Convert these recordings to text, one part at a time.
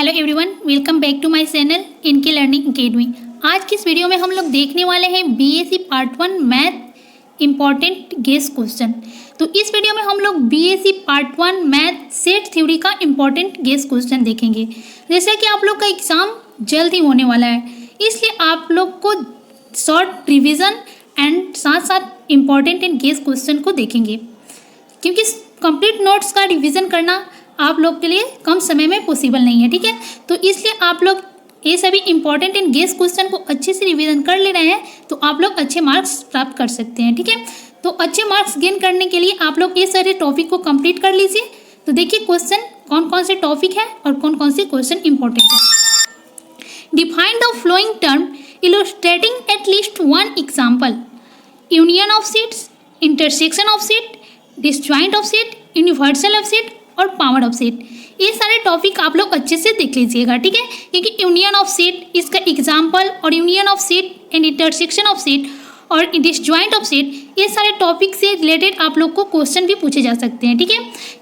Hello everyone, welcome back to my channel इनके learning academy. आज की इस वीडियो में हम लोग देखने वाले हैं BSc part 1 math important guess question. तो इस वीडियो में हम लोग BSc part 1 math set theory का इम्पॉर्टेंट गेस क्वेश्चन देखेंगे। जैसे कि आप लोग का एग्ज़ाम जल्द ही होने वाला है, इसलिए आप लोग को शॉर्ट रिविज़न एंड साथ साथ इम्पॉर्टेंट एंड गेस क्वेश्चन को देखेंगे, क्योंकि कंप्लीट नोट्स का रिवीजन करना आप लोग के लिए कम समय में पॉसिबल नहीं है। ठीक है, तो इसलिए आप लोग ये सभी इंपॉर्टेंट एंड गेस क्वेश्चन को अच्छे से रिवीजन कर ले रहे हैं तो आप लोग अच्छे मार्क्स प्राप्त कर सकते हैं। ठीक है, तो अच्छे मार्क्स गेन करने के लिए आप लोग ये सारे टॉपिक को कंप्लीट कर लीजिए। तो देखिए क्वेश्चन कौन कौन से टॉपिक है और कौन कौन से क्वेश्चन इंपॉर्टेंट है। Define the flowing term illustrating at least one example. Union of sets, intersection of set, disjoint of set, universal of set और पावर ऑफ सेट। ये सारे टॉपिक आप लोग अच्छे से देख लीजिएगा। ठीक है, क्योंकि यूनियन ऑफ सेट इसका एग्जाम्पल और union of set and intersection of set और डिसजॉइंट ऑफ सेट, ये सारे टॉपिक से रिलेटेड आप लोग को क्वेश्चन भी पूछे जा सकते हैं। ठीक है,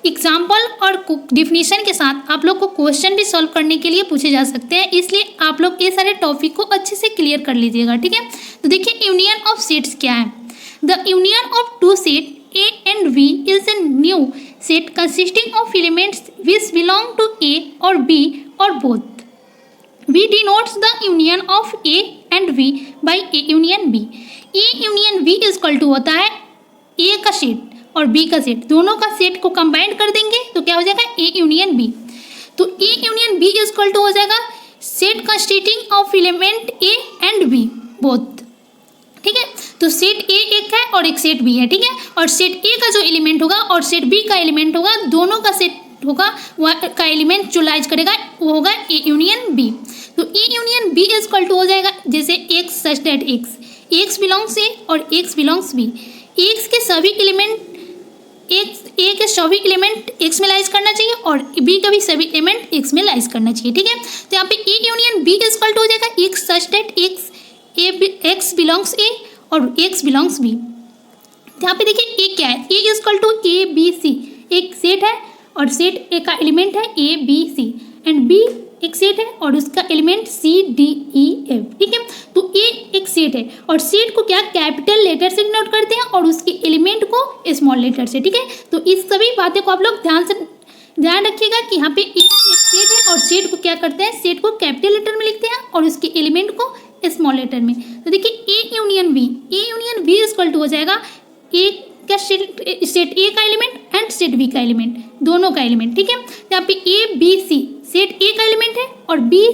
एग्जाम्पल और डिफिनीशन के साथ आप लोग को क्वेश्चन भी सॉल्व करने के लिए पूछे जा सकते हैं, इसलिए आप लोग ये सारे टॉपिक को अच्छे से क्लियर कर लीजिएगा। ठीक है, तो देखिए यूनियन ऑफ सेट्स क्या है। The union of two set A and V is a new set consisting of elements which belong to A or B or both. V denotes the union of A and V by A union B. A union V is equal to होता है A का set और B का set, दोनों का set को combine कर देंगे तो क्या हो जाएगा A union B। तो A union B is equal to हो जाएगा set consisting of element A and B both। ठीक है, तो सेट ए एक है और एक सेट बी है। ठीक है, और सेट ए का जो एलिमेंट होगा और सेट बी का एलिमेंट होगा, दोनों का सेट होगा वह का एलिमेंट जो लाइज करेगा वो होगा ए यूनियन बी। तो A union B is equal to हो जाएगा जैसे X such that X belongs A और एक्स बिलोंग्स बी। एक्स के सभी एलिमेंट ए के सभी एलिमेंट एक्स में लाइज करना चाहिए और बी का भी सभी एलिमेंट एक्स में लाइज करना चाहिए। ठीक है, तो यहाँ पे A union B is equal to हो जाएगा X such that X belongs A और एक्स बिलोंग्स बी। यहाँ पे देखिए ए क्या है, A is equal to A B C, एक सेट है और सेट ए का एलिमेंट है A B C and B एक सेट है और उसका element C D E F. ठीक है, तो ए एक सेट है और सेट को क्या कैपिटल लेटर से डिनोट करते हैं और उसके एलिमेंट को स्मॉल लेटर से। ठीक है, तो इस सभी बातें को आप लोग ध्यान रखिएगा कि यहाँ पे एक सेट है और सेट को क्या करते हैं, सेट को कैपिटल लेटर में लिखते हैं और उसके एलिमेंट को स्मॉल लेटर में। तो देखिए A union B is equal to हो जाएगा ए का सेट ए का एलिमेंट एंड सेट बी का एलिमेंट, दोनों का एलिमेंट। ठीक है, यहाँ पे ए बी सी सेट ए का एलिमेंट है और B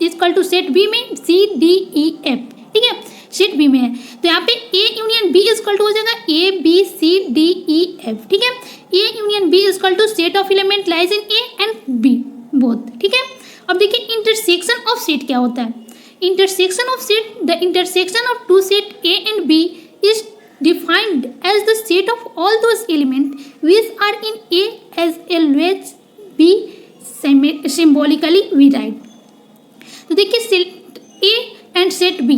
equal to set B में सी डी ई एफ। ठीक है, सेट बी में है तो यहाँ पे A union B is equal to हो जाएगा A B C D E F. ठीक है, A union B is equal to set of element lies in A and B both. ठीक है, अब देखिए इंटरसेक्शन ऑफ सेट क्या होता है। Intersection of set, the intersection of two set A and B is defined as the set of all those elements which are in A as always B symbolically we write। तो देखिए set A and set B,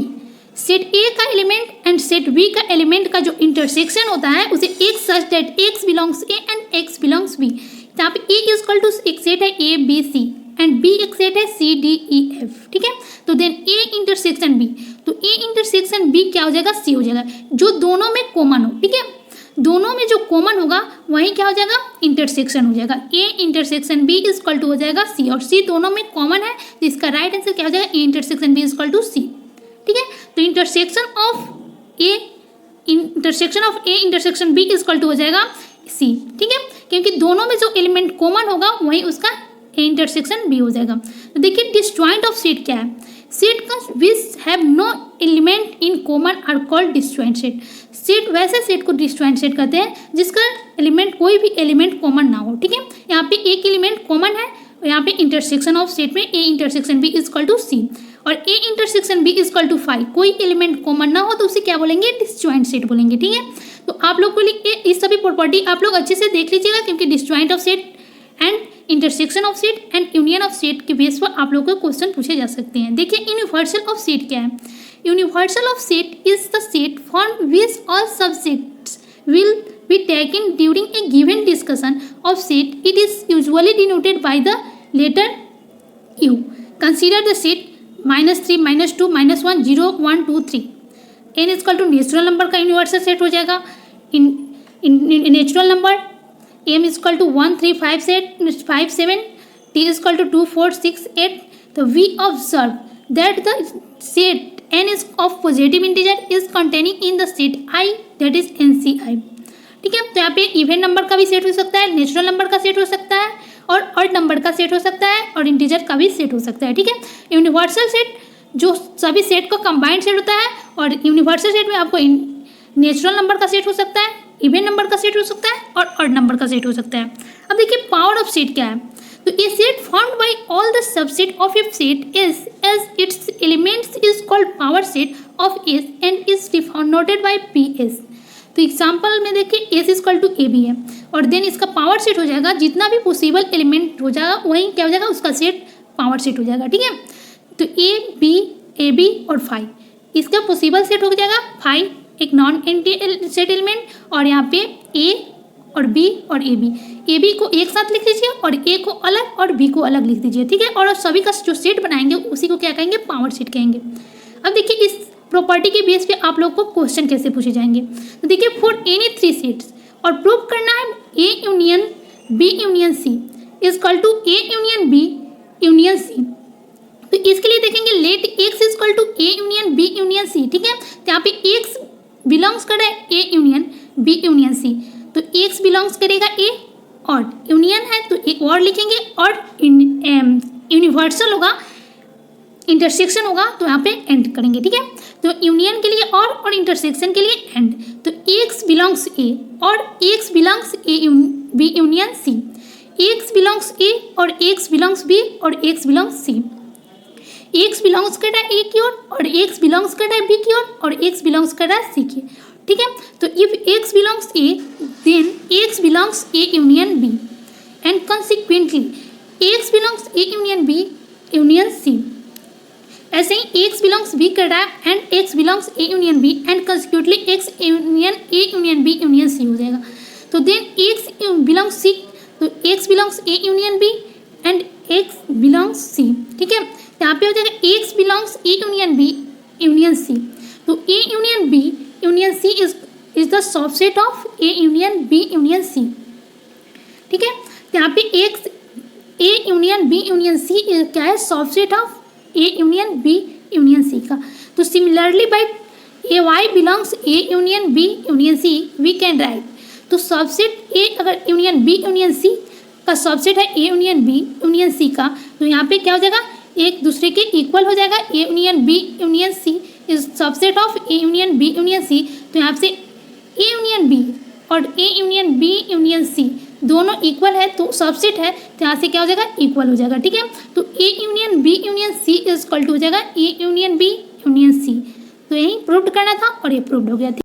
set A का element and set B का element का जो intersection होता है उसे x such that x belongs A and x belongs B। यहाँ पे A इज इक्वल टू एक सेट है A B C and B एक सेट है C D E F। ठीक है, तो देन A इंटरसेक्शन B, तो A इंटरसेक्शन B क्या हो जाएगा, C हो जाएगा, जो दोनों में कॉमन हो। ठीक है, दोनों में जो कॉमन होगा वही क्या हो जाएगा, इंटरसेक्शन हो जाएगा। A intersection B is equal to हो जाएगा C और C दोनों में कॉमन है तो इसका राइट आंसर क्या हो जाएगा, A intersection B is equal to C। ठीक है, तो intersection of A intersection B is equal to हो जाएगा C। ठीक है, क्योंकि दोनों में जो एलिमेंट कॉमन होगा वही उसका इंटरसेक्शन बी हो जाएगा। तो देखिए डिसजॉइंट ऑफ सेट क्या है, सेट का which have no element in common are called disjoint set. Set वैसे सेट को डिसजॉइंट सेट कहते हैं जिसका एलिमेंट कोई भी एलिमेंट कॉमन ना हो। ठीक है, यहाँ पे एक एलिमेंट कॉमन है और यहाँ पे इंटरसेक्शन ऑफ सेट में A intersection B is equal to C और A intersection B is equal to 5, कोई एलिमेंट कॉमन ना हो तो उसे क्या बोलेंगे, डिसजॉइंट सेट बोलेंगे। ठीक है, तो आप लोग को इस सभी प्रॉपर्टी आप लोग अच्छे से देख लीजिएगा, क्योंकि disjoint of set and intersection of set and union of set के बेस पर आप लोगों को क्वेश्चन पूछे जा सकते हैं। देखिए यूनिवर्सल ऑफ सेट क्या है। Universal of set is the set for which all subsets will be taken during a given discussion of set. It is usually denoted by the letter U. Consider the set -3, -2, -1, 0, 1, 2, 3. n is equal to natural number का universal set हो जाएगा. In natural number m is equal to 1, 3, 5, 7, t is equal to 2, 4, 6, 8. तो we observe that the set n is of positive integer is containing in the set I, that is NCI. ठीक है, तो यहाँ पे even number का भी set हो सकता है, नेचुरल नंबर का सेट हो सकता है और ऑड नंबर का सेट हो सकता है और इंटीजर का भी सेट हो सकता है. ठीक है, यूनिवर्सल सेट जो सभी सेट का कंबाइंड सेट होता है और यूनिवर्सल सेट में आपको नेचुरल नंबर का सेट हो सकता है, इवन नंबर का सेट हो सकता है और ऑड नंबर का सेट हो सकता है. अब देखिए पावर ऑफ सेट क्या है. तो a set formed by all the subset of a set is as its elements is called power set of S and is denoted by P S. तो एग्जाम्पल में देखिए S equal to A B है और then इसका power set हो जाएगा, जितना भी पॉसिबल एलिमेंट हो जाएगा वही क्या हो जाएगा, उसका सेट पावर सेट हो जाएगा. ठीक है, तो ए बी और 5 इसका पॉसिबल सेट हो जाएगा. 5 एक नॉन एंटी सेट एलिमेंट और यहाँ पे ए और बी और ए बी को एक साथ लिख दीजिए और ए को अलग और बी को अलग लिख दीजिए. ठीक है, और सभी का जो सेट बनाएंगे उसी को क्या कहेंगे, पावर सेट कहेंगे. अब देखिए इस प्रॉपर्टी के बेस पे आप लोग को क्वेश्चन कैसे पूछे जाएंगे. तो देखिए फॉर एनी 3 सेट्स और प्रूव करना है A union B union C is equal to A union B union C. तो इसके लिए देखेंगे let X is equal to A union B union C. ठीक है, तो यहाँ पे एक्स बिलोंग्स कर रहा है A union B union C. तो एक्स बिलोंग्स करेगा ए और यूनियन है तो एक और लिखेंगे और यूनिवर्सल होगा, इंटरसेक्शन होगा तो यहाँ पे एंड करेंगे. ठीक है, तो यूनियन के लिए और इंटरसेक्शन के लिए एंड. तो एक्स बिलोंग्स ए और X belongs A B union C. X belongs A और एक्स बिलोंग्स बी और X belongs C. X belongs कर रहा है ए की ओर और एक्स बिलोंग्स कर रहा है बी की ओर और एक्स बिलोंग्स कर रहा है सी की. ठीक है, तो if X belongs A then X belongs A union B and consequently X belongs A union B union C. ऐसे ही एक्स बिलोंग्स बी कर रहा है and X belongs A union B and consequently X union A union B union C हो जाएगा. तो then X belongs C, तो X belongs A union B and X belongs C. ठीक है, यहाँ पे हो जाएगा x belongs A union B union C. तो A union B union C is the subset of A union B union C. ठीक है, तो यहाँ पे X A union B union C क्या है, subset of A union B union C का. तो similarly by A Y belongs A union B union C we can write. तो सबसेट ए अगर यूनियन बी यूनियन सी का subset है A union B union C का, तो यहाँ पे क्या हो जाएगा, एक दूसरे के इक्वल हो जाएगा. A union B union C is subset of A union B union C. तो यहाँ से ए यूनियन बी और A union B union C दोनों इक्वल है तो सबसेट है, तो यहाँ से क्या हो जाएगा, इक्वल हो जाएगा. ठीक है, तो A union B union C is equal to हो जाएगा A union B union C. तो यही प्रूव करना था और ये प्रूव हो गया.